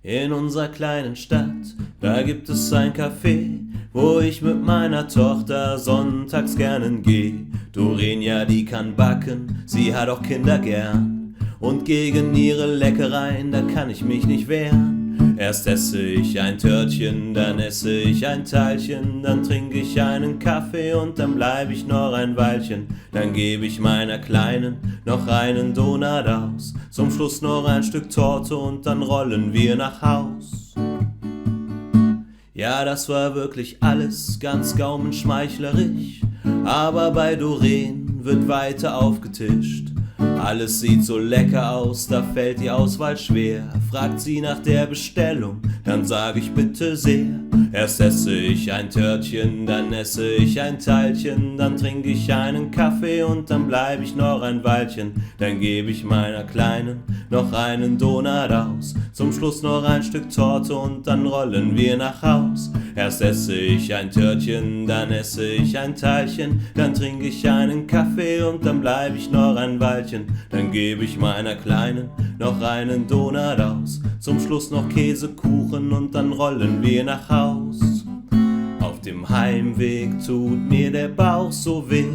In unserer kleinen Stadt, da gibt es ein Café, wo ich mit meiner Tochter sonntags gerne geh. Dorenia, die kann backen, sie hat auch Kinder gern. Und gegen ihre Leckereien, da kann ich mich nicht wehren. Erst esse ich ein Törtchen, dann esse ich ein Teilchen, dann trinke ich einen Kaffee und dann bleib ich noch ein Weilchen. Dann gebe ich meiner Kleinen noch einen Donut aus, zum Schluss noch ein Stück Torte und dann rollen wir nach Haus. Ja, das war wirklich alles ganz gaumenschmeichlerisch, aber bei Doreen wird weiter aufgetischt. Alles sieht so lecker aus, da fällt die Auswahl schwer. Fragt sie nach der Bestellung, dann sag ich bitte sehr. Erst esse ich ein Törtchen, dann esse ich ein Teilchen, dann trinke ich einen Kaffee und dann bleib ich noch ein Weilchen. Dann gebe ich meiner Kleinen noch einen Donut aus, zum Schluss noch ein Stück Torte und dann rollen wir nach Haus. Erst esse ich ein Törtchen, dann esse ich ein Teilchen, dann trinke ich einen Kaffee und dann bleib ich noch ein Weilchen. Dann gebe ich meiner Kleinen noch einen Donut aus, zum Schluss noch Käsekuchen und dann rollen wir nach Haus. Auf dem Heimweg tut mir der Bauch so weh,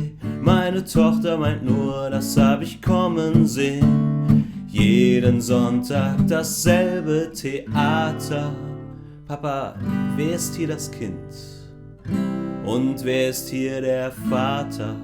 meine Tochter meint nur, das hab ich kommen sehen. Jeden Sonntag dasselbe Theater. Papa, wer ist hier das Kind? Und wer ist hier der Vater?